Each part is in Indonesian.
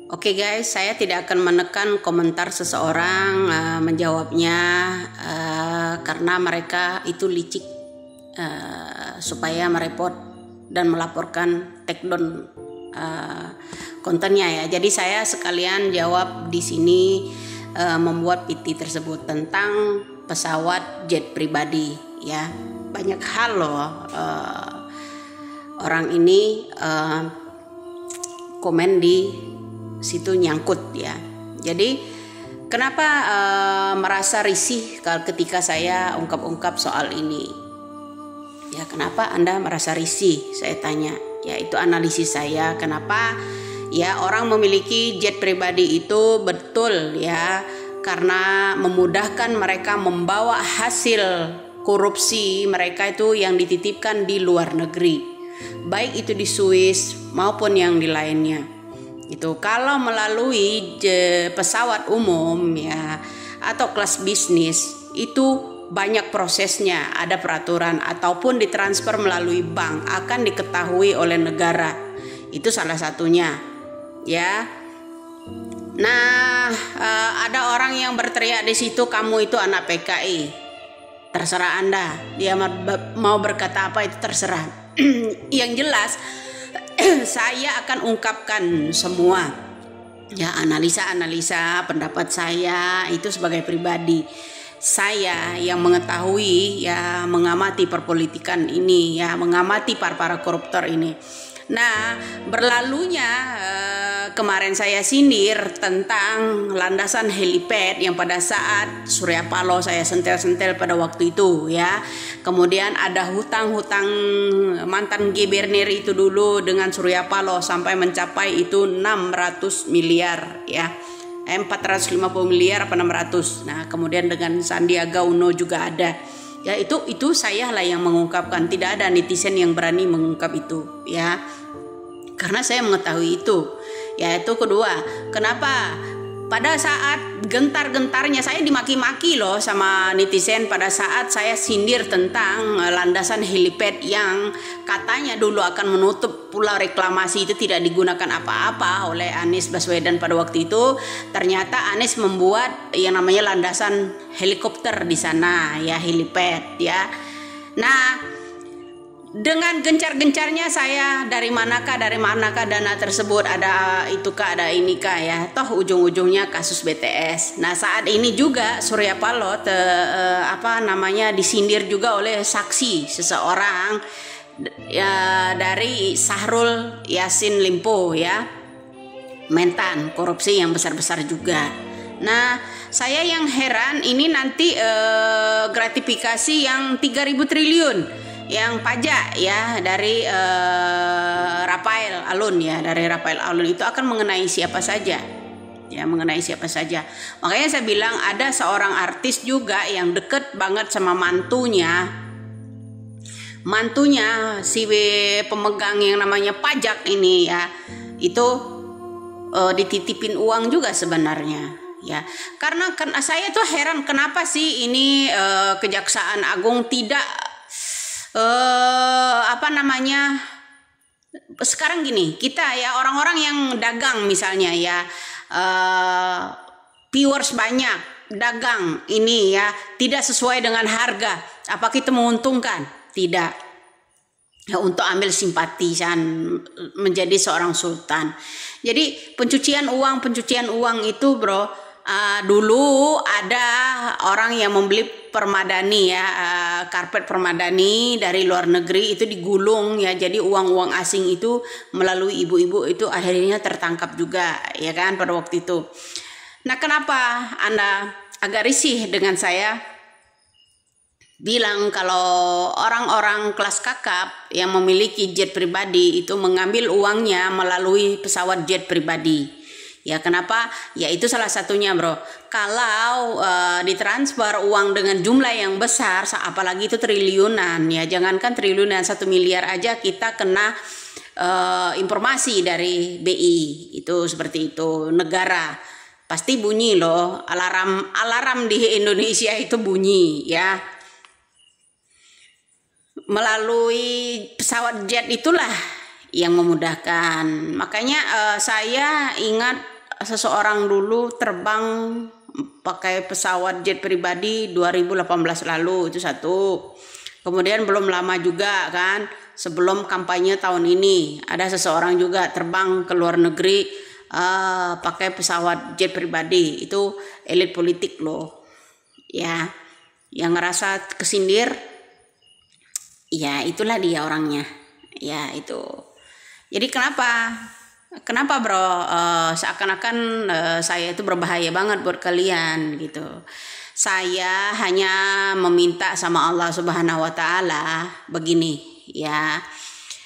Oke guys, saya tidak akan menekan komentar seseorang menjawabnya karena mereka itu licik supaya merepot dan melaporkan take down kontennya ya. Jadi saya sekalian jawab di sini membuat PT tersebut tentang pesawat jet pribadi ya. Banyak hal loh orang ini komen di situ nyangkut ya. Jadi kenapa merasa risih ketika saya ungkap-ungkap soal ini? Ya, kenapa Anda merasa risih? Saya tanya. Ya, itu analisis saya. Kenapa ya orang memiliki jet pribadi itu betul ya, karena memudahkan mereka membawa hasil korupsi mereka itu yang dititipkan di luar negeri. Baik itu di Swiss maupun yang di lainnya. Itu kalau melalui pesawat umum ya atau kelas bisnis itu banyak prosesnya, ada peraturan ataupun ditransfer melalui bank akan diketahui oleh negara. Itu salah satunya ya. Nah, ada orang yang berteriak di situ, kamu itu anak PKI. Terserah Anda, dia mau berkata apa itu terserah. Yang jelas saya akan ungkapkan semua ya, analisa pendapat saya itu sebagai pribadi saya yang mengetahui ya, mengamati perpolitikan ini ya, mengamati para koruptor ini. Nah, berlalunya kemarin saya sindir tentang landasan helipad yang pada saat Surya Paloh saya sentel-sentel pada waktu itu ya. Kemudian ada hutang-hutang mantan gubernur itu dulu dengan Surya Paloh sampai mencapai itu 600 miliar ya. 450 miliar apa 600. Nah, kemudian dengan Sandiaga Uno juga ada. Ya, itu saya lah yang mengungkapkan, tidak ada netizen yang berani mengungkap itu ya. Karena saya mengetahui itu. Ya, itu kedua. Kenapa? Pada saat gentar-gentarnya saya dimaki-maki loh sama netizen pada saat saya sindir tentang landasan helipad yang katanya dulu akan menutup pulau reklamasi itu tidak digunakan apa-apa oleh Anies Baswedan pada waktu itu. Ternyata Anies membuat yang namanya landasan helikopter di sana ya, helipad ya. Nah, dengan gencar-gencarnya saya dari manakah dana tersebut, ada itukah ada inikah ya, toh ujung-ujungnya kasus BTS. Nah, saat ini juga Surya Paloh disindir juga oleh saksi seseorang ya, dari Syahrul Yassin Limpo ya, mentan korupsi yang besar-besar juga. Nah, saya yang heran ini nanti gratifikasi yang 3.000 triliun yang pajak ya dari Rafael Alun ya, dari Rafael Alun itu akan mengenai siapa saja ya, mengenai siapa saja. Makanya saya bilang ada seorang artis juga yang deket banget sama mantunya si pemegang yang namanya pajak ini ya, itu dititipin uang juga sebenarnya ya. Karena saya tuh heran kenapa sih ini Kejaksaan Agung tidak sekarang gini, kita ya orang-orang yang dagang misalnya ya, viewers banyak, dagang ini ya tidak sesuai dengan harga, apa kita menguntungkan? Tidak ya, untuk ambil simpatisan menjadi seorang sultan. Jadi pencucian uang itu bro, dulu ada orang yang membeli permadani ya, karpet permadani dari luar negeri itu digulung ya, jadi uang asing itu melalui ibu-ibu itu akhirnya tertangkap juga ya kan pada waktu itu. Nah, kenapa Anda agak risih dengan saya bilang kalau orang-orang kelas kakap yang memiliki jet pribadi itu mengambil uangnya melalui pesawat jet pribadi? Ya, kenapa? Ya, itu salah satunya bro. Kalau ditransfer uang dengan jumlah yang besar, apalagi itu triliunan ya, jangankan triliunan, 1 miliar aja kita kena informasi dari BI itu seperti itu. Negara pasti bunyi loh, alarm di Indonesia itu bunyi ya. Melalui pesawat jet itulah yang memudahkan. Makanya saya ingat seseorang dulu terbang pakai pesawat jet pribadi 2018 lalu, itu satu. Kemudian belum lama juga kan, sebelum kampanye tahun ini ada seseorang juga terbang ke luar negeri pakai pesawat jet pribadi. Itu elit politik loh ya, yang ngerasa kesindir ya, itulah dia orangnya ya. Itu jadi kenapa bro, seakan-akan saya itu berbahaya banget buat kalian gitu. Saya hanya meminta sama Allah Subhanahu wa taala begini ya.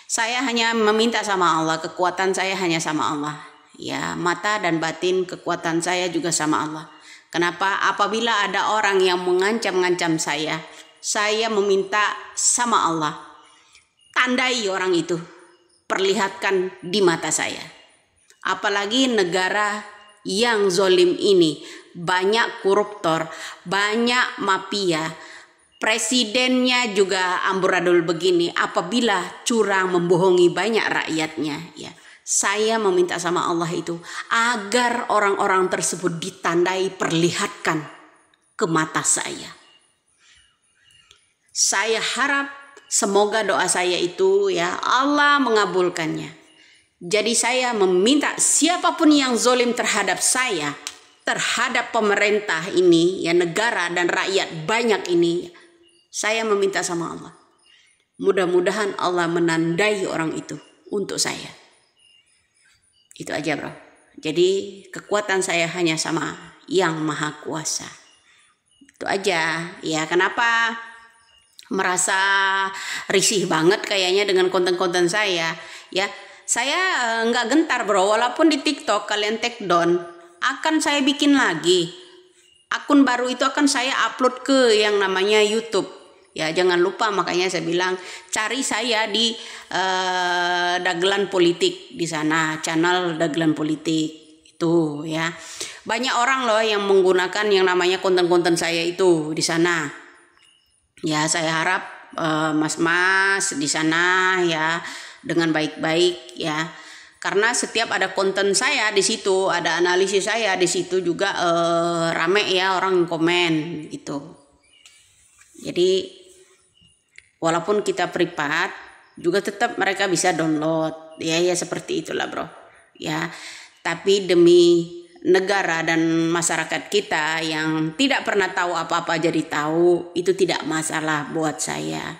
Saya hanya meminta sama Allah, kekuatan saya hanya sama Allah. Ya, mata dan batin kekuatan saya juga sama Allah. Kenapa? Apabila ada orang yang mengancam-ngancam saya meminta sama Allah. Tandai orang itu, perlihatkan di mata saya. Apalagi negara yang zolim ini, banyak koruptor, banyak mafia, presidennya juga amburadul begini. Apabila curang membohongi banyak rakyatnya ya, saya meminta sama Allah itu agar orang-orang tersebut ditandai, perlihatkan ke mata saya. Saya harap semoga doa saya itu ya Allah mengabulkannya. Jadi saya meminta siapapun yang zolim terhadap saya, terhadap pemerintah ini, ya negara dan rakyat banyak ini, saya meminta sama Allah. Mudah-mudahan Allah menandai orang itu untuk saya. Itu aja bro. Jadi kekuatan saya hanya sama Yang Maha Kuasa. Itu aja. Ya kenapa merasa risih banget kayaknya dengan konten-konten saya ya. Saya nggak gentar bro, walaupun di TikTok kalian take down, akan saya bikin lagi akun baru, itu akan saya upload ke yang namanya YouTube ya. Jangan lupa, makanya saya bilang cari saya di Dagelan Politik, di sana channel Dagelan Politik itu ya. Banyak orang loh yang menggunakan yang namanya konten-konten saya itu di sana ya. Saya harap mas-mas di sana ya dengan baik-baik ya, karena setiap ada konten saya di situ, ada analisis saya di situ juga rame ya orang komen gitu. Jadi walaupun kita privat juga tetap mereka bisa download ya, ya seperti itulah bro ya. Tapi demi negara dan masyarakat kita yang tidak pernah tahu apa-apa jadi tahu, itu tidak masalah buat saya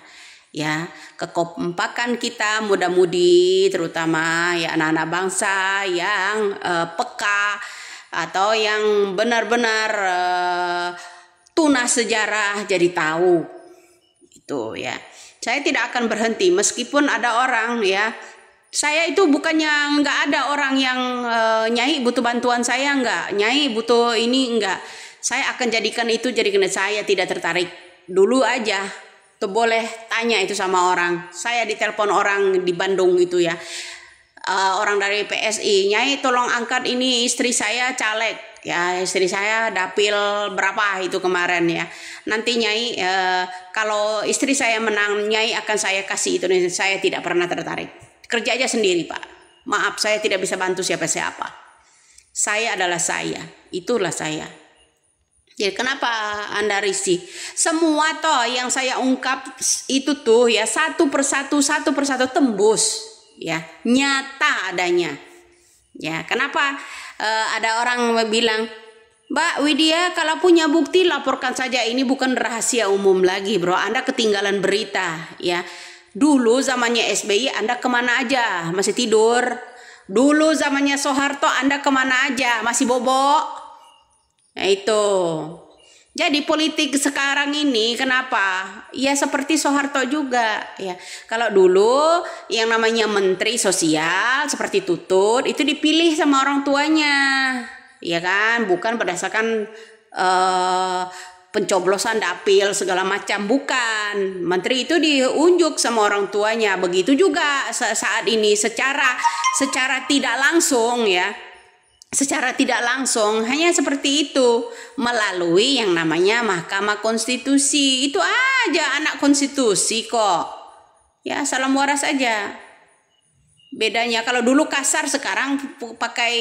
ya. Kekompakan kita muda-mudi terutama ya, anak-anak bangsa yang peka atau yang benar-benar tunas sejarah jadi tahu itu ya. Saya tidak akan berhenti meskipun ada orang ya. Saya itu bukannya nggak ada orang yang Nyai butuh bantuan saya, nggak, Nyai butuh ini, nggak. Saya akan jadikan itu saya tidak tertarik dulu aja. Tuh boleh tanya itu sama orang. Saya ditelepon orang di Bandung itu ya, orang dari PSI, Nyai tolong angkat ini istri saya caleg ya, istri saya dapil berapa itu kemarin ya. Nanti Nyai kalau istri saya menang, Nyai akan saya kasih itu. Saya tidak pernah tertarik. Kerja aja sendiri pak. Maaf, saya tidak bisa bantu siapa-siapa. Saya adalah saya, itulah saya. Jadi kenapa Anda risih? Semua toh yang saya ungkap itu tuh ya satu persatu tembus ya, nyata adanya. Ya, kenapa ada orang bilang, Mbak Widya kalau punya bukti laporkan saja, ini bukan rahasia umum lagi bro. Anda ketinggalan berita ya. Dulu zamannya SBY Anda kemana aja? Masih tidur. Dulu zamannya Soeharto Anda kemana aja? Masih bobok. Nah itu. Jadi politik sekarang ini kenapa? Ya seperti Soeharto juga ya. Kalau dulu yang namanya menteri sosial seperti Tutut itu dipilih sama orang tuanya. Ya kan, bukan berdasarkan pencoblosan dapil segala macam, bukan. Menteri itu diunjuk sama orang tuanya. Begitu juga saat ini secara tidak langsung ya. Secara tidak langsung hanya seperti itu melalui yang namanya Mahkamah Konstitusi. Itu aja, anak konstitusi kok. Ya, salam waras aja. Bedanya kalau dulu kasar, sekarang pakai